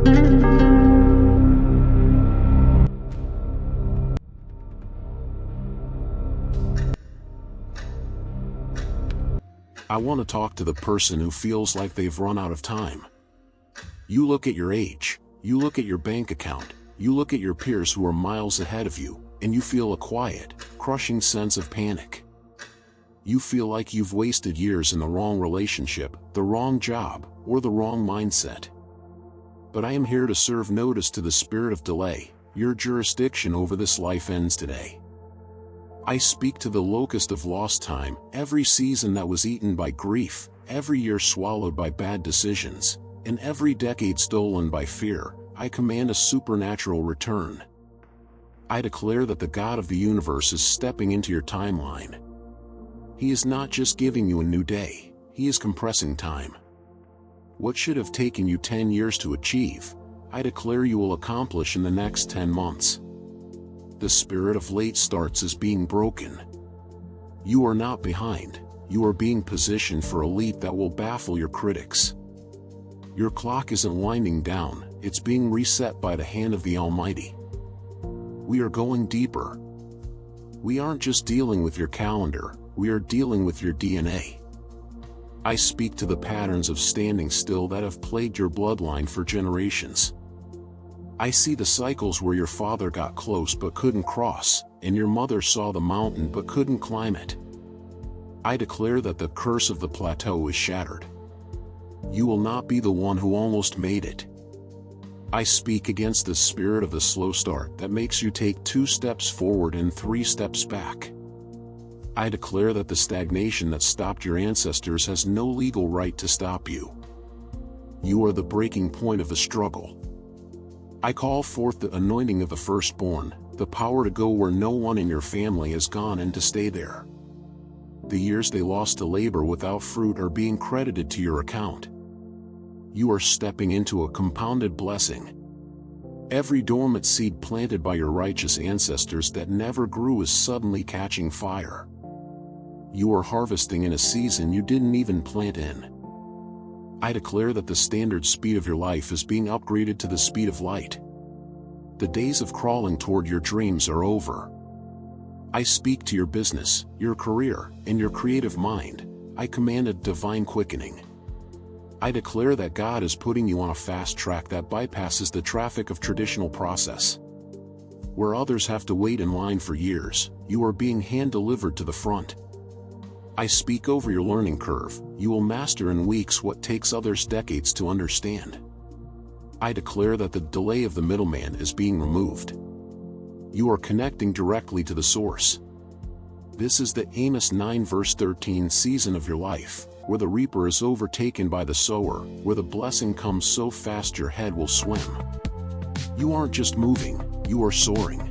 I want to talk to the person who feels like they've run out of time. You look at your age, you look at your bank account, you look at your peers who are miles ahead of you, and you feel a quiet, crushing sense of panic. You feel like you've wasted years in the wrong relationship, the wrong job, or the wrong mindset. But I am here to serve notice to the spirit of delay. Your jurisdiction over this life ends today. I speak to the locust of lost time, every season that was eaten by grief, every year swallowed by bad decisions, and every decade stolen by fear. I command a supernatural return. I declare that the God of the universe is stepping into your timeline. He is not just giving you a new day, He is compressing time. What should have taken you 10 years to achieve, I declare you will accomplish in the next 10 months. The spirit of late starts is being broken. You are not behind, you are being positioned for a leap that will baffle your critics. Your clock isn't winding down, it's being reset by the hand of the Almighty. We are going deeper. We aren't just dealing with your calendar, we are dealing with your DNA. I speak to the patterns of standing still that have plagued your bloodline for generations. I see the cycles where your father got close but couldn't cross, and your mother saw the mountain but couldn't climb it. I declare that the curse of the plateau is shattered. You will not be the one who almost made it. I speak against the spirit of the slow start that makes you take 2 steps forward and 3 steps back. I declare that the stagnation that stopped your ancestors has no legal right to stop you. You are the breaking point of the struggle. I call forth the anointing of the firstborn, the power to go where no one in your family has gone and to stay there. The years they lost to labor without fruit are being credited to your account. You are stepping into a compounded blessing. Every dormant seed planted by your righteous ancestors that never grew is suddenly catching fire. You are harvesting in a season you didn't even plant in. I declare that the standard speed of your life is being upgraded to the speed of light. The days of crawling toward your dreams are over. I speak to your business, your career, and your creative mind. I command a divine quickening. I declare that God is putting you on a fast track that bypasses the traffic of traditional process. Where others have to wait in line for years, you are being hand-delivered to the front. I speak over your learning curve. You will master in weeks what takes others decades to understand. I declare that the delay of the middleman is being removed. You are connecting directly to the source. This is the Amos 9 verse 13 season of your life, where the reaper is overtaken by the sower, where the blessing comes so fast your head will swim. You aren't just moving, you are soaring.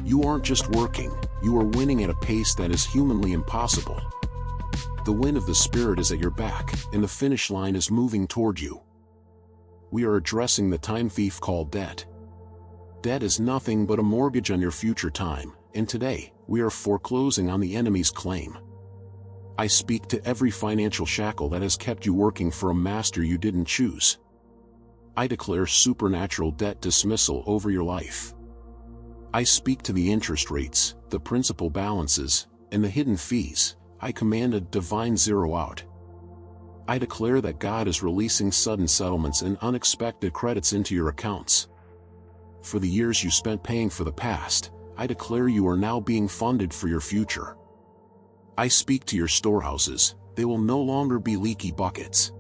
You aren't just working, you are winning at a pace that is humanly impossible. The wind of the Spirit is at your back, and the finish line is moving toward you. We are addressing the time thief called debt. Debt is nothing but a mortgage on your future time, and today, we are foreclosing on the enemy's claim. I speak to every financial shackle that has kept you working for a master you didn't choose. I declare supernatural debt dismissal over your life. I speak to the interest rates, the principal balances, and the hidden fees. I command a divine zero out. I declare that God is releasing sudden settlements and unexpected credits into your accounts. For the years you spent paying for the past, I declare you are now being funded for your future. I speak to your storehouses, they will no longer be leaky buckets.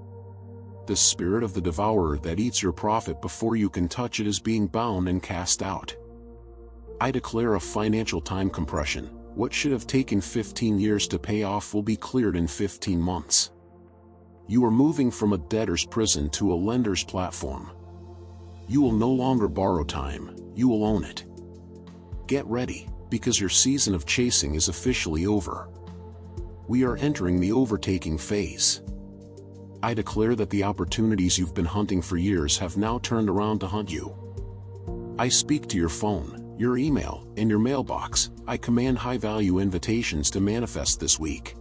The spirit of the devourer that eats your profit before you can touch it is being bound and cast out. I declare a financial time compression. What should have taken 15 years to pay off will be cleared in 15 months. You are moving from a debtor's prison to a lender's platform. You will no longer borrow time, you will own it. Get ready, because your season of chasing is officially over. We are entering the overtaking phase. I declare that the opportunities you've been hunting for years have now turned around to hunt you. I speak to your phone, your email, and your mailbox. I command high-value invitations to manifest this week.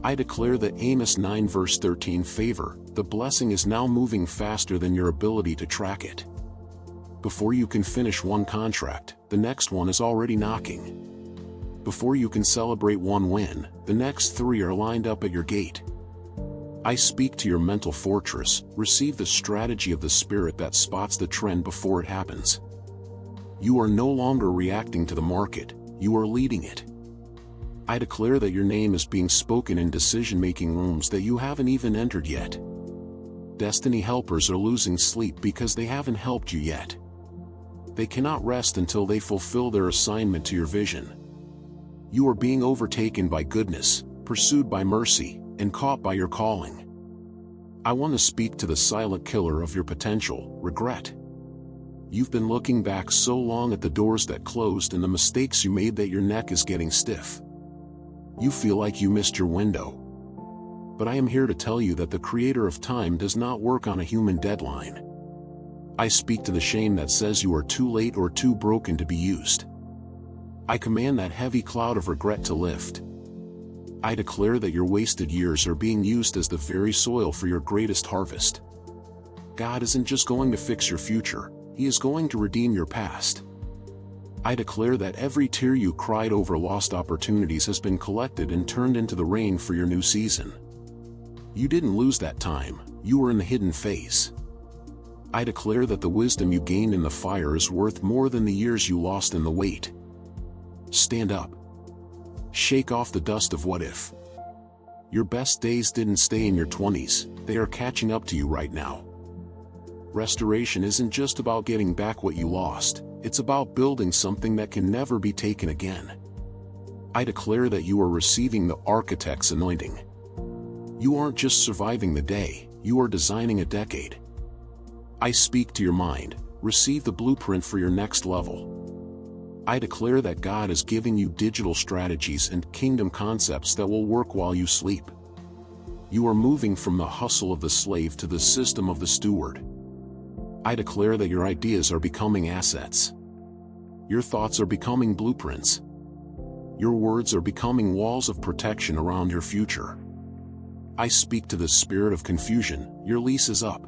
I declare that Amos 9 verse 13 favor, the blessing is now moving faster than your ability to track it. Before you can finish one contract, the next one is already knocking. Before you can celebrate one win, the next 3 are lined up at your gate. I speak to your mental fortress, receive the strategy of the Spirit that spots the trend before it happens. You are no longer reacting to the market, you are leading it. I declare that your name is being spoken in decision-making rooms that you haven't even entered yet. Destiny helpers are losing sleep because they haven't helped you yet. They cannot rest until they fulfill their assignment to your vision. You are being overtaken by goodness, pursued by mercy, and caught by your calling. I want to speak to the silent killer of your potential, regret. You've been looking back so long at the doors that closed and the mistakes you made that your neck is getting stiff. You feel like you missed your window. But I am here to tell you that the Creator of time does not work on a human deadline. I speak to the shame that says you are too late or too broken to be used. I command that heavy cloud of regret to lift. I declare that your wasted years are being used as the very soil for your greatest harvest. God isn't just going to fix your future, He is going to redeem your past. I declare that every tear you cried over lost opportunities has been collected and turned into the rain for your new season. You didn't lose that time, you were in the hidden phase. I declare that the wisdom you gained in the fire is worth more than the years you lost in the wait. Stand up. Shake off the dust of what if. Your best days didn't stay in your 20s, they are catching up to you right now. Restoration isn't just about getting back what you lost, it's about building something that can never be taken again. I declare that you are receiving the architect's anointing. You aren't just surviving the day, you are designing a decade. I speak to your mind, receive the blueprint for your next level. I declare that God is giving you digital strategies and kingdom concepts that will work while you sleep. You are moving from the hustle of the slave to the system of the steward. I declare that your ideas are becoming assets. Your thoughts are becoming blueprints. Your words are becoming walls of protection around your future. I speak to the spirit of confusion, your lease is up.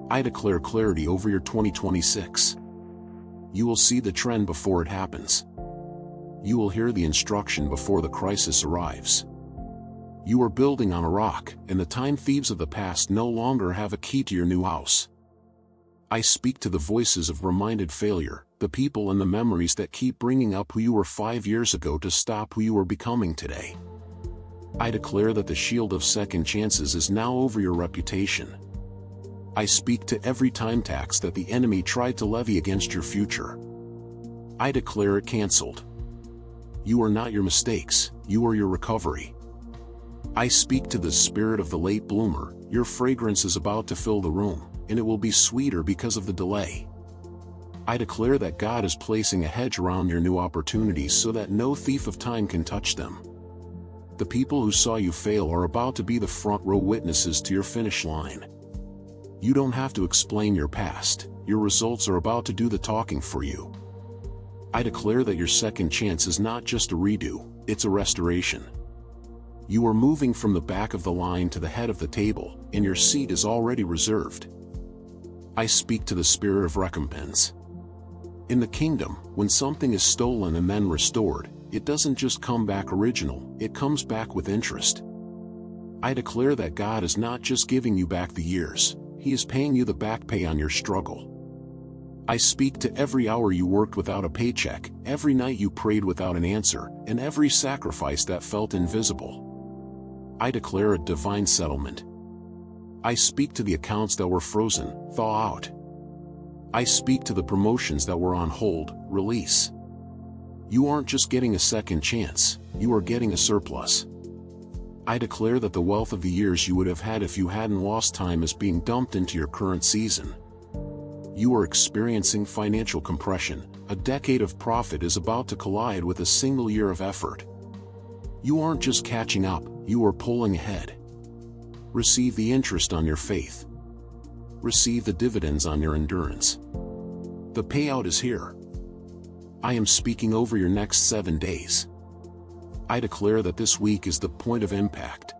I declare clarity over your 2026. You will see the trend before it happens. You will hear the instruction before the crisis arrives. You are building on a rock, and the time thieves of the past no longer have a key to your new house. I speak to the voices of reminded failure, the people and the memories that keep bringing up who you were 5 years ago to stop who you are becoming today. I declare that the shield of second chances is now over your reputation. I speak to every time tax that the enemy tried to levy against your future. I declare it canceled. You are not your mistakes, you are your recovery. I speak to the spirit of the late bloomer, your fragrance is about to fill the room, and it will be sweeter because of the delay. I declare that God is placing a hedge around your new opportunities so that no thief of time can touch them. The people who saw you fail are about to be the front row witnesses to your finish line. You don't have to explain your past, your results are about to do the talking for you. I declare that your second chance is not just a redo, it's a restoration. You are moving from the back of the line to the head of the table, and your seat is already reserved. I speak to the spirit of recompense. In the kingdom, when something is stolen and then restored, it doesn't just come back original, it comes back with interest. I declare that God is not just giving you back the years, He is paying you the back pay on your struggle. I speak to every hour you worked without a paycheck, every night you prayed without an answer, and every sacrifice that felt invisible. I declare a divine settlement. I speak to the accounts that were frozen, thaw out. I speak to the promotions that were on hold, release. You aren't just getting a second chance, you are getting a surplus. I declare that the wealth of the years you would have had if you hadn't lost time is being dumped into your current season. You are experiencing financial compression, a decade of profit is about to collide with a single year of effort. You aren't just catching up, you are pulling ahead. Receive the interest on your faith. Receive the dividends on your endurance. The payout is here. I am speaking over your next 7 days. I declare that this week is the point of impact.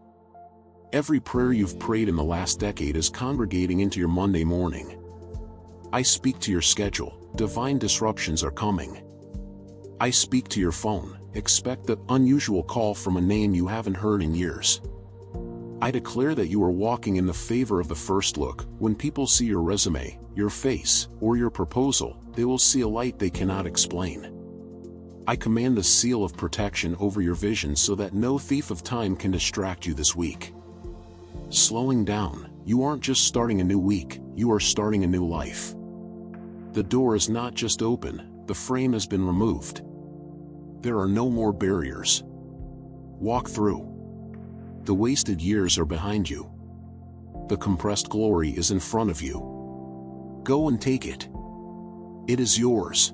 Every prayer you've prayed in the last decade is congregating into your Monday morning. I speak to your schedule, divine disruptions are coming. I speak to your phone, expect the unusual call from a name you haven't heard in years. I declare that you are walking in the favor of the first look. When people see your resume, your face, or your proposal, they will see a light they cannot explain. I command the seal of protection over your vision so that no thief of time can distract you this week. Slowing down, you aren't just starting a new week, you are starting a new life. The door is not just open, the frame has been removed. There are no more barriers. Walk through. The wasted years are behind you. The compressed glory is in front of you. Go and take it. It is yours.